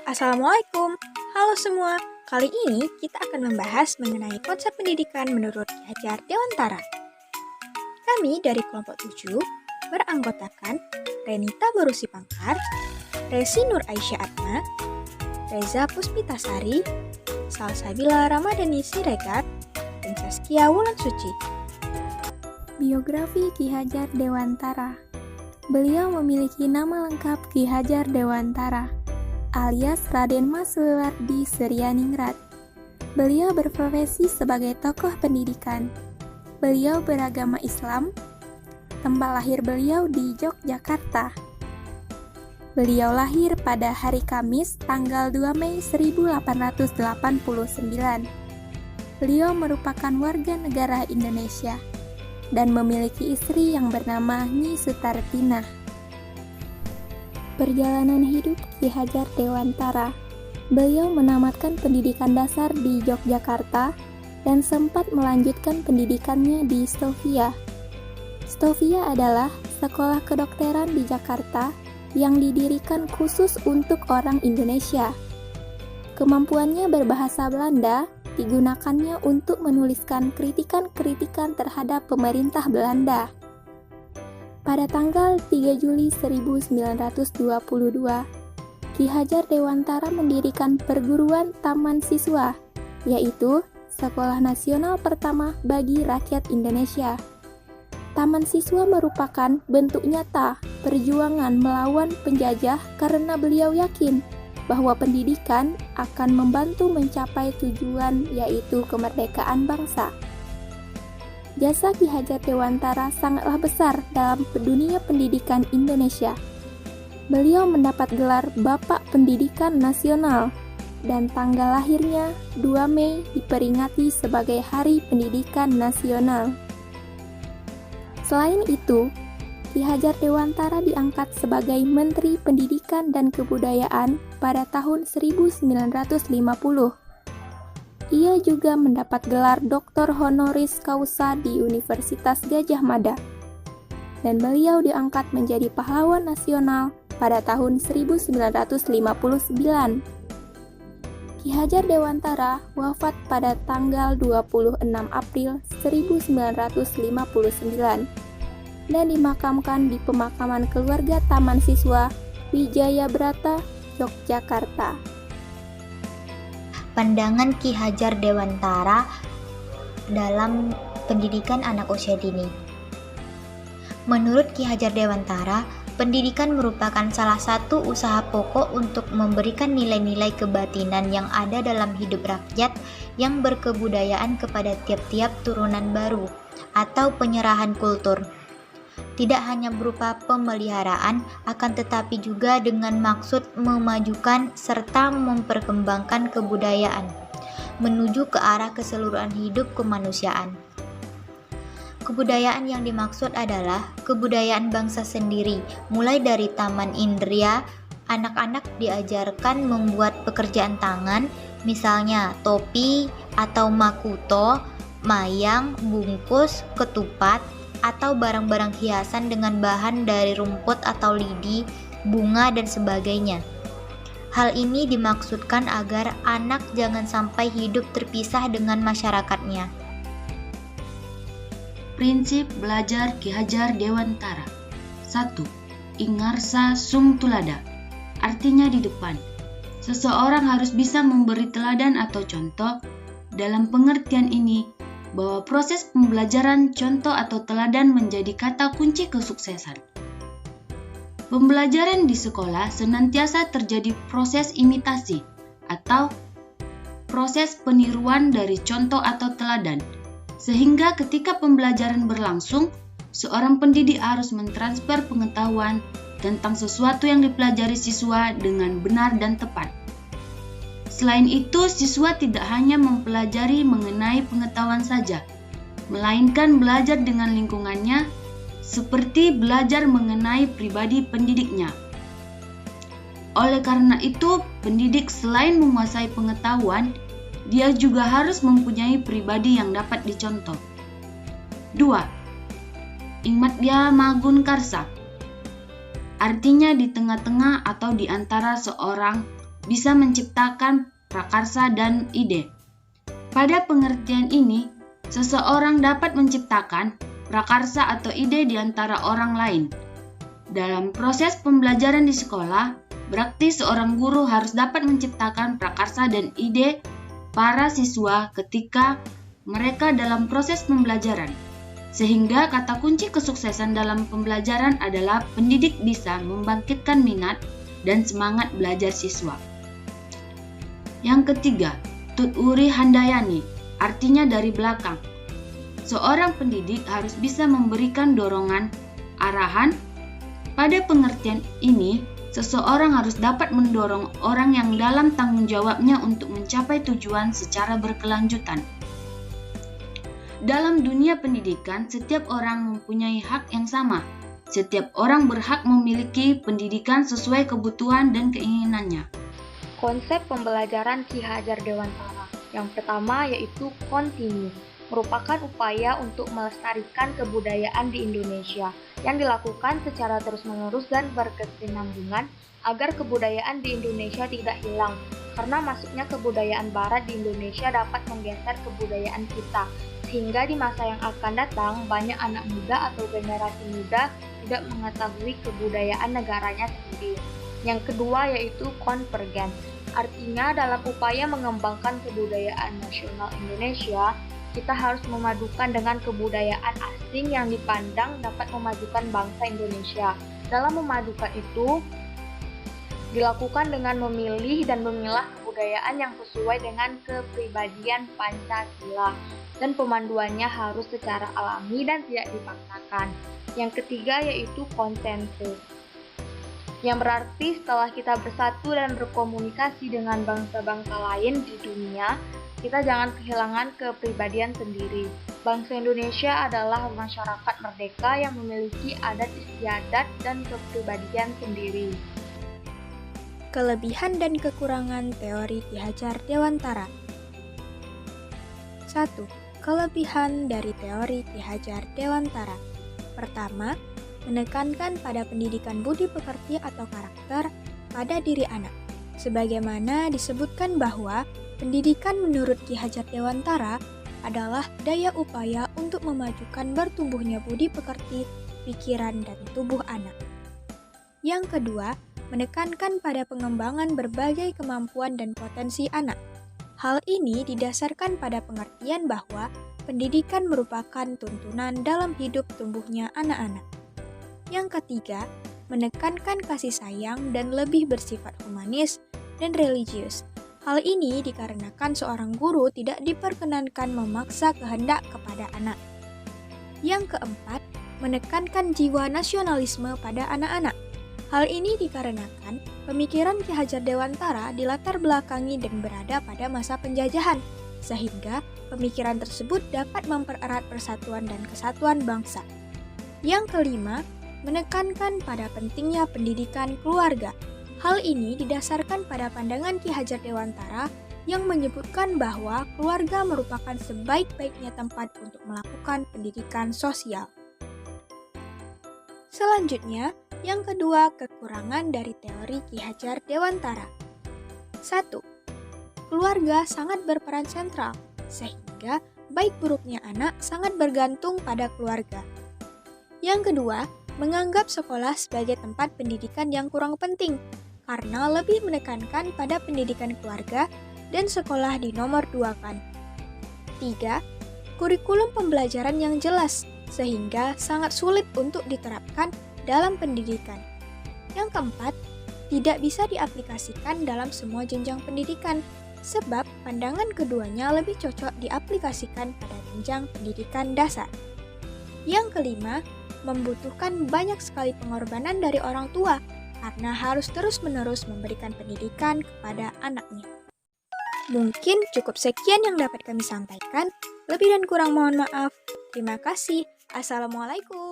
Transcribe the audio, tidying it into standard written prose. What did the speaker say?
Assalamualaikum, halo semua. Kali ini kita akan membahas mengenai konsep pendidikan menurut Ki Hajar Dewantara. Kami dari kelompok 7 beranggotakan Renita Borusi Pangkar, Resi Nur Aisyah Atma, Reza Puspitasari, Salsabila Ramadhani Siregar, dan Saskia Wulan Suci. Biografi Ki Hajar Dewantara. Beliau memiliki nama lengkap Ki Hajar Dewantara, alias Raden Mas Wewardi Suryaningrat. Beliau berprofesi sebagai tokoh pendidikan. Beliau beragama Islam. Tempat lahir beliau di Yogyakarta. Beliau lahir pada hari Kamis tanggal 2 Mei 1889. Beliau merupakan warga negara Indonesia dan memiliki istri yang bernama Nyi Sutartina. Perjalanan hidup Ki Hajar Dewantara. Beliau menamatkan pendidikan dasar di Yogyakarta dan sempat melanjutkan pendidikannya di Stovia. Stovia adalah sekolah kedokteran di Jakarta yang didirikan khusus untuk orang Indonesia. Kemampuannya berbahasa Belanda digunakannya untuk menuliskan kritikan-kritikan terhadap pemerintah Belanda. Pada tanggal 3 Juli 1922, Ki Hajar Dewantara mendirikan perguruan taman siswa, yaitu sekolah nasional pertama bagi rakyat Indonesia. Taman siswa merupakan bentuk nyata perjuangan melawan penjajah karena beliau yakin bahwa pendidikan akan membantu mencapai tujuan, yaitu kemerdekaan bangsa. Jasa Ki Hajar Dewantara sangatlah besar dalam dunia pendidikan Indonesia. Beliau mendapat gelar Bapak Pendidikan Nasional dan tanggal lahirnya 2 Mei diperingati sebagai Hari Pendidikan Nasional. Selain itu, Ki Hajar Dewantara diangkat sebagai Menteri Pendidikan dan Kebudayaan pada tahun 1950. Ia juga mendapat gelar Doktor Honoris Causa di Universitas Gadjah Mada. Dan beliau diangkat menjadi pahlawan nasional pada tahun 1959. Ki Hajar Dewantara wafat pada tanggal 26 April 1959 dan dimakamkan di pemakaman keluarga Taman Siswa Wijaya Brata, Yogyakarta. Pandangan Ki Hajar Dewantara dalam pendidikan anak usia dini. Menurut Ki Hajar Dewantara, pendidikan merupakan salah satu usaha pokok untuk memberikan nilai-nilai kebatinan yang ada dalam hidup rakyat yang berkebudayaan kepada tiap-tiap turunan baru atau penyerahan kultur. Tidak hanya berupa pemeliharaan, akan tetapi juga dengan maksud memajukan serta memperkembangkan kebudayaan, menuju ke arah keseluruhan hidup kemanusiaan. Kebudayaan yang dimaksud adalah kebudayaan bangsa sendiri, mulai dari taman indria, anak-anak diajarkan membuat pekerjaan tangan, misalnya topi atau makuto, mayang, bungkus, ketupat, atau barang-barang hiasan dengan bahan dari rumput atau lidi, bunga, dan sebagainya. Hal ini dimaksudkan agar anak jangan sampai hidup terpisah dengan masyarakatnya. Prinsip belajar Ki Hajar Dewantara. 1. Ingarsa sum tulada. Artinya di depan. Seseorang harus bisa memberi teladan atau contoh. Dalam pengertian ini, bahwa proses pembelajaran contoh atau teladan menjadi kata kunci kesuksesan. Pembelajaran di sekolah senantiasa terjadi proses imitasi atau proses peniruan dari contoh atau teladan, sehingga ketika pembelajaran berlangsung, seorang pendidik harus mentransfer pengetahuan tentang sesuatu yang dipelajari siswa dengan benar dan tepat. Selain itu, siswa tidak hanya mempelajari mengenai pengetahuan saja, melainkan belajar dengan lingkungannya, seperti belajar mengenai pribadi pendidiknya. Oleh karena itu, pendidik selain menguasai pengetahuan, dia juga harus mempunyai pribadi yang dapat dicontoh. 2. Ingmatya Magun Karsa. Artinya di tengah-tengah atau di antara seorang bisa menciptakan prakarsa dan ide. Pada pengertian ini, seseorang dapat menciptakan prakarsa atau ide di antara orang lain. Dalam proses pembelajaran di sekolah, berarti seorang guru harus dapat menciptakan prakarsa dan ide para siswa ketika mereka dalam proses pembelajaran. Sehingga kata kunci kesuksesan dalam pembelajaran adalah pendidik bisa membangkitkan minat dan semangat belajar siswa. Yang ketiga, Tuturi Handayani, artinya dari belakang. Seorang pendidik harus bisa memberikan dorongan, arahan. Pada pengertian ini, seseorang harus dapat mendorong orang yang dalam tanggung jawabnya untuk mencapai tujuan secara berkelanjutan. Dalam dunia pendidikan, setiap orang mempunyai hak yang sama. Setiap orang berhak memiliki pendidikan sesuai kebutuhan dan keinginannya. Konsep pembelajaran Ki Hajar Dewantara yang pertama yaitu kontinu, merupakan upaya untuk melestarikan kebudayaan di Indonesia yang dilakukan secara terus-menerus dan berkesinambungan agar kebudayaan di Indonesia tidak hilang, karena masuknya kebudayaan Barat di Indonesia dapat menggeser kebudayaan kita, sehingga di masa yang akan datang banyak anak muda atau generasi muda tidak mengetahui kebudayaan negaranya sendiri. Yang kedua yaitu konvergen, artinya dalam upaya mengembangkan kebudayaan nasional Indonesia, kita harus memadukan dengan kebudayaan asing yang dipandang dapat memajukan bangsa Indonesia. Dalam memadukan itu dilakukan dengan memilih dan memilah kebudayaan yang sesuai dengan kepribadian Pancasila, dan pemanduannya harus secara alami dan tidak dipaksakan. Yang ketiga yaitu konsensus, yang berarti setelah kita bersatu dan berkomunikasi dengan bangsa-bangsa lain di dunia, kita jangan kehilangan kepribadian sendiri. Bangsa Indonesia adalah masyarakat merdeka yang memiliki adat istiadat dan kepribadian sendiri. Kelebihan dan kekurangan teori Ki Hajar Dewantara. 1. Kelebihan dari teori Ki Hajar Dewantara. Pertama, menekankan pada pendidikan budi pekerti atau karakter pada diri anak. Sebagaimana disebutkan bahwa pendidikan menurut Ki Hajar Dewantara adalah daya upaya untuk memajukan bertumbuhnya budi pekerti, pikiran, dan tubuh anak. Yang kedua, menekankan pada pengembangan berbagai kemampuan dan potensi anak. Hal ini didasarkan pada pengertian bahwa pendidikan merupakan tuntunan dalam hidup tumbuhnya anak-anak. Yang ketiga, menekankan kasih sayang dan lebih bersifat humanis dan religius. Hal ini dikarenakan seorang guru tidak diperkenankan memaksa kehendak kepada anak. Yang keempat, menekankan jiwa nasionalisme pada anak-anak. Hal ini dikarenakan pemikiran Ki Hajar Dewantara dilatar belakangi dan berada pada masa penjajahan, sehingga pemikiran tersebut dapat mempererat persatuan dan kesatuan bangsa. Yang kelima, menekankan pada pentingnya pendidikan keluarga. Hal ini didasarkan pada pandangan Ki Hajar Dewantara yang menyebutkan bahwa keluarga merupakan sebaik-baiknya tempat untuk melakukan pendidikan sosial. Selanjutnya, yang kedua, kekurangan dari teori Ki Hajar Dewantara. 1. Keluarga sangat berperan sentral, sehingga baik buruknya anak sangat bergantung pada keluarga. Yang kedua, menganggap sekolah sebagai tempat pendidikan yang kurang penting, karena lebih menekankan pada pendidikan keluarga dan sekolah dinomorduakan. 3. Kurikulum pembelajaran yang jelas, sehingga sangat sulit untuk diterapkan dalam pendidikan. Yang keempat, tidak bisa diaplikasikan dalam semua jenjang pendidikan, sebab pandangan keduanya lebih cocok diaplikasikan pada jenjang pendidikan dasar. Yang kelima, membutuhkan banyak sekali pengorbanan dari orang tua, karena harus terus-menerus memberikan pendidikan kepada anaknya. Mungkin cukup sekian yang dapat kami sampaikan. Lebih dan kurang mohon maaf. Terima kasih. Assalamualaikum.